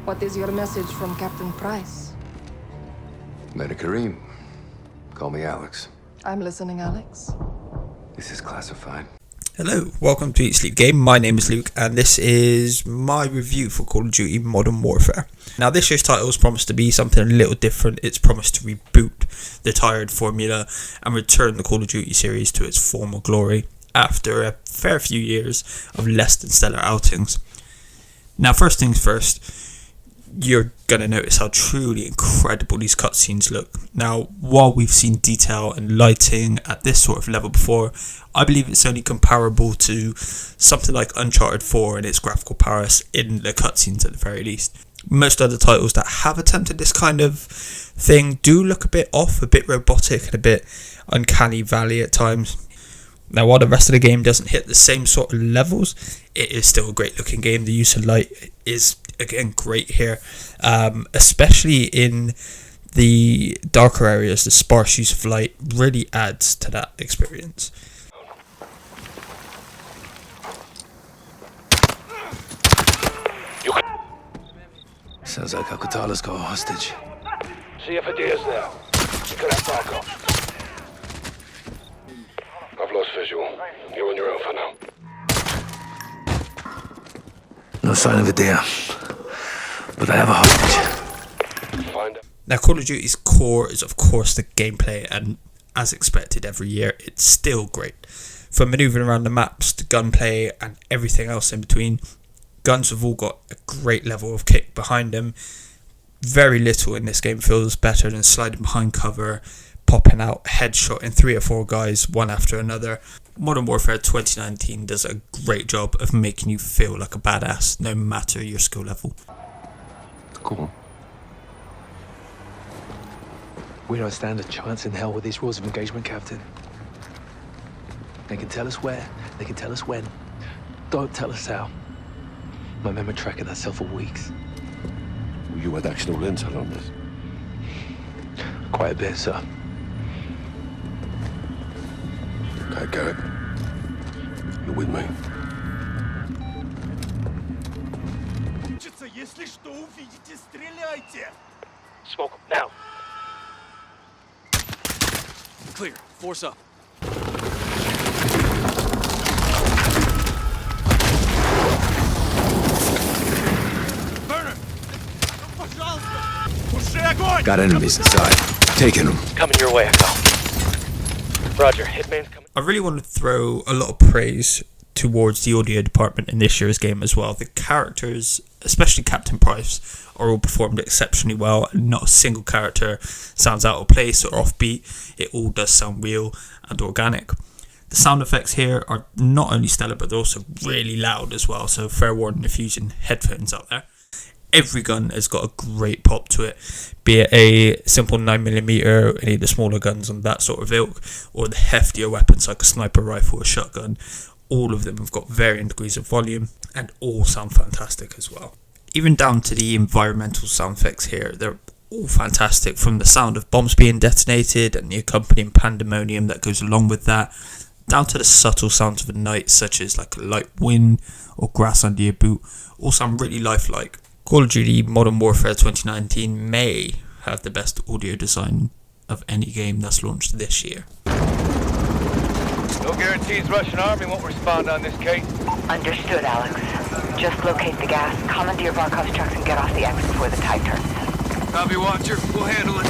What is your message from Captain Price? Meta Kareem. Call me Alex. I'm listening, Alex. This is classified. Hello, welcome to Eat Sleep Game. My name is Luke and this is my review for Call of Duty Modern Warfare. Now this year's title is promised to be something a little different. It's promised to reboot the tired formula and return the Call of Duty series to its former glory after a fair few years of less than stellar outings. Now first things first, you're going to notice how truly incredible these cutscenes look. Now, while we've seen detail and lighting at this sort of level before, I believe it's only comparable to something like Uncharted 4 and its graphical prowess in the cutscenes at the very least. Most other titles that have attempted this kind of thing do look a bit off, a bit robotic and a bit uncanny valley at times. Now, while the rest of the game doesn't hit the same sort of levels, it is still a great looking game. The use of light is, again, great here, especially in the darker areas. The sparse use of light really adds to that experience. Sounds like Al-Qatala's got a hostage. See if it is now. You could have backup. I've lost visual. You're on your own for now. No sign of Adair, but I have a hostage. Find it. Now, Call of Duty's core is, of course, the gameplay, and as expected every year, it's still great. From manoeuvring around the maps to gunplay and everything else in between, guns have all got a great level of kick behind them. Very little in this game feels better than sliding behind cover, popping out, headshotting 3 or 4 guys one after another. Modern Warfare 2019 does a great job of making you feel like a badass, no matter your skill level. Cool. We don't stand a chance in hell with these rules of engagement, Captain. They can tell us where, they can tell us when. Don't tell us how. My memory tracking that cell for weeks. You had actionable intel on this. Quite a bit, sir. Okay, Garrett. You're with me. Если что увидите, стреляйте! Smoke now. Clear. Force up. Burner! Пожалуйста! Туши огонь! Got enemies inside. Taking them. Coming your way, Echo. Roger, Hitman's coming. I really want to throw a lot of praise towards the audio department in this year's game as well. The characters, especially Captain Price, are all performed exceptionally well, and not a single character sounds out of place or offbeat. It all does sound real and organic. The sound effects here are not only stellar, but they're also really loud as well, so fair warning if you're using headphones out there. Every gun has got a great pop to it, be it a simple 9mm, any of the smaller guns on that sort of ilk, or the heftier weapons like a sniper rifle or shotgun. All of them have got varying degrees of volume and all sound fantastic as well. Even down to the environmental sound effects here, they're all fantastic, from the sound of bombs being detonated and the accompanying pandemonium that goes along with that, down to the subtle sounds of the night, such as like a light wind or grass under your boot, all sound really lifelike. Call of Duty Modern Warfare 2019 may have the best audio design of any game that's launched this year. No guarantees Russian army won't respond on this case. Understood, Alex. Just locate the gas, commandeer Barkov's trucks, and get off the X before the tide turns. Copy, Watcher. We'll handle it.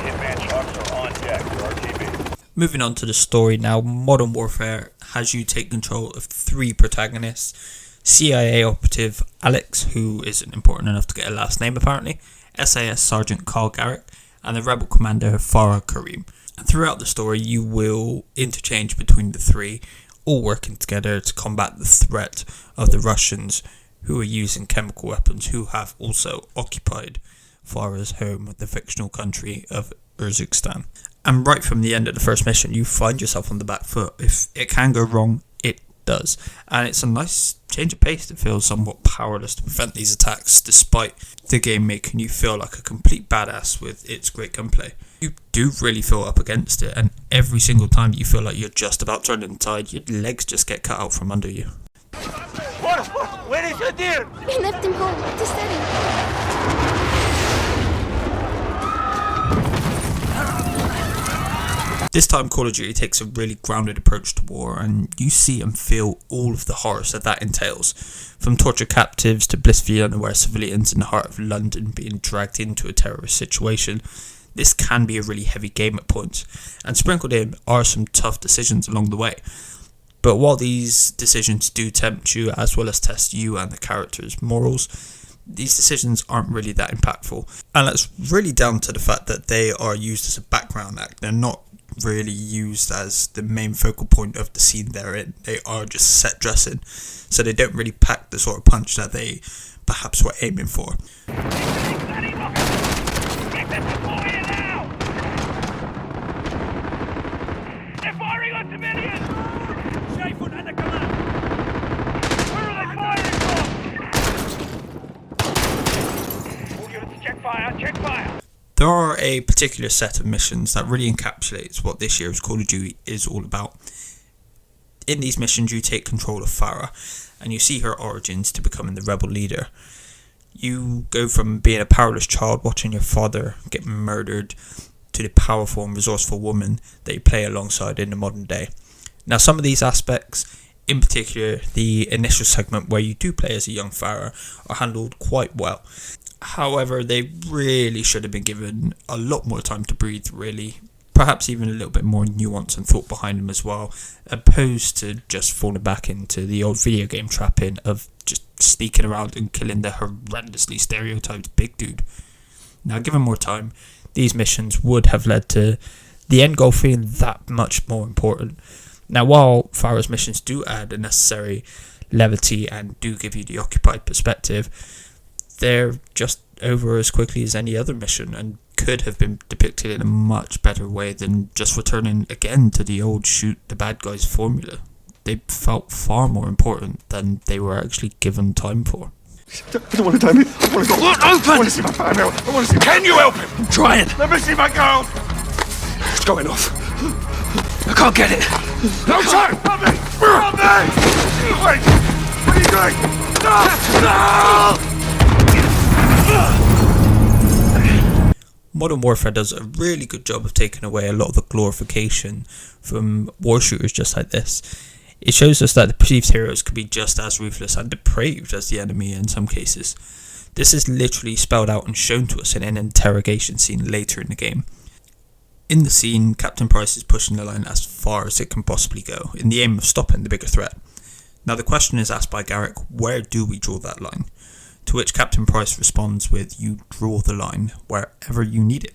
Hitman trucks are on deck for RTB. Moving on to the story now, Modern Warfare has you take control of 3 protagonists. CIA operative Alex, who isn't important enough to get a last name apparently, SAS Sergeant Carl Garrett, and the Rebel Commander Farah Kareem. And throughout the story you will interchange between the 3, all working together to combat the threat of the Russians, who are using chemical weapons, who have also occupied Farah's home, the fictional country of Urzikstan. And right from the end of the first mission, you find yourself on the back foot. If it can go wrong, it does, and it's a nice change of pace to feel somewhat powerless to prevent these attacks, despite the game making you feel like a complete badass with its great gunplay. You do really feel up against it, and every single time you feel like you're just about turning the tide, your legs just get cut out from under you. Where is your deer? We left him home to study. This time Call of Duty takes a really grounded approach to war, and you see and feel all of the horrors that entails. From tortured captives to blissfully unaware civilians in the heart of London being dragged into a terrorist situation, this can be a really heavy game at points, and sprinkled in are some tough decisions along the way. But while these decisions do tempt you as well as test you and the character's morals, these decisions aren't really that impactful, and that's really down to the fact that they are used as a background act. They're not really used as the main focal point of the scene they're in. They are just set dressing, so they don't really pack the sort of punch that they perhaps were aiming for. There are a particular set of missions that really encapsulates what this year's Call of Duty is all about. In these missions you take control of Farah, and you see her origins to becoming the rebel leader. You go from being a powerless child watching your father get murdered to the powerful and resourceful woman that you play alongside in the modern day. Now, some of these aspects, in particular the initial segment where you do play as a young Farah, are handled quite well. However, they really should have been given a lot more time to breathe, really. Perhaps even a little bit more nuance and thought behind them as well, opposed to just falling back into the old video game trapping of just sneaking around and killing the horrendously stereotyped big dude. Now, given more time, these missions would have led to the end goal feeling that much more important. Now, while Farah's missions do add a necessary levity and do give you the occupied perspective, they're just over as quickly as any other mission, and could have been depicted in a much better way than just returning again to the old shoot the bad guys formula. They felt far more important than they were actually given time for. I don't want to die. I want to go. Look, open! I want to see my family. I want to see. Can you help him? I'm trying. Let me see my girl. It's going off. I can't get it. No time! Help me! Help me! Wait! What are you doing? No! No! Modern Warfare does a really good job of taking away a lot of the glorification from war shooters just like this. It shows us that the perceived heroes could be just as ruthless and depraved as the enemy in some cases. This is literally spelled out and shown to us in an interrogation scene later in the game. In the scene, Captain Price is pushing the line as far as it can possibly go, in the aim of stopping the bigger threat. Now the question is asked by Garrick, where do we draw that line? To which Captain Price responds with, you draw the line wherever you need it.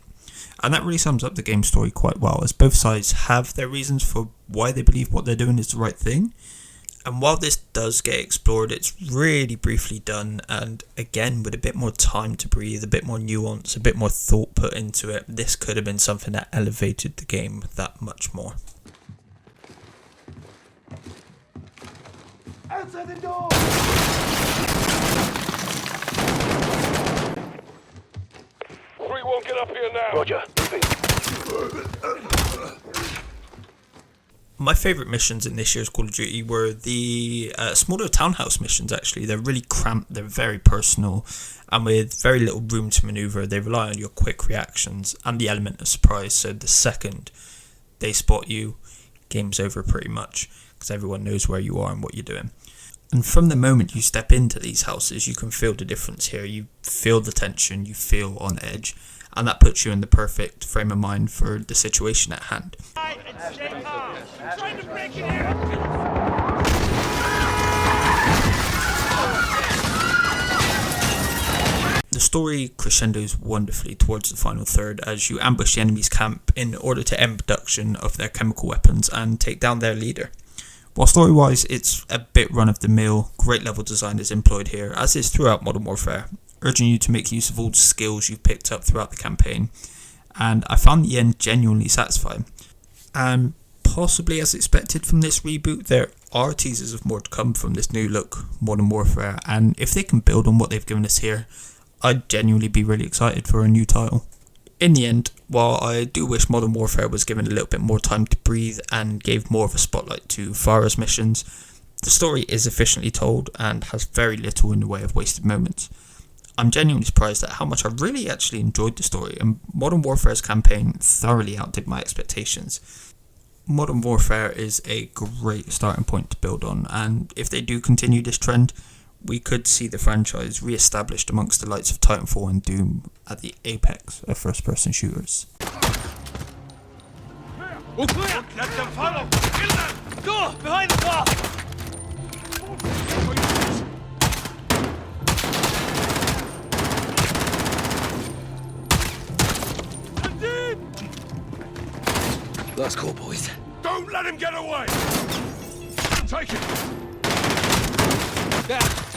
And that really sums up the game story quite well, as both sides have their reasons for why they believe what they're doing is the right thing. And while this does get explored, it's really briefly done, and again with a bit more time to breathe, a bit more nuance, a bit more thought put into it, this could have been something that elevated the game that much more. Outside the door! We won't get up here now. Roger. My favourite missions in this year's Call of Duty were the smaller townhouse missions, actually. They're really cramped, they're very personal, and with very little room to manoeuvre, they rely on your quick reactions and the element of surprise. So the second they spot you, game's over pretty much, because everyone knows where you are and what you're doing. And from the moment you step into these houses, you can feel the difference here. You feel the tension, you feel on edge, and that puts you in the perfect frame of mind for the situation at hand. The story crescendos wonderfully towards the final third as you ambush the enemy's camp in order to end production of their chemical weapons and take down their leader. While story-wise it's a bit run-of-the-mill, great level design is employed here, as is throughout Modern Warfare, urging you to make use of all the skills you've picked up throughout the campaign, and I found the end genuinely satisfying. And possibly as expected from this reboot. There are teasers of more to come from this new look Modern Warfare, and if they can build on what they've given us here, I'd genuinely be really excited for a new title. In the end, while I do wish Modern Warfare was given a little bit more time to breathe and gave more of a spotlight to Farah's missions, the story is efficiently told and has very little in the way of wasted moments. I'm genuinely surprised at how much I really actually enjoyed the story, and Modern Warfare's campaign thoroughly outdid my expectations. Modern Warfare is a great starting point to build on, and if they do continue this trend, we could see the franchise re-established amongst the likes of Titanfall and Doom at the apex of first-person shooters. Let them follow! Kill them! Go! Behind the car! Last call, boys. Don't let him get away! Take it! Yeah.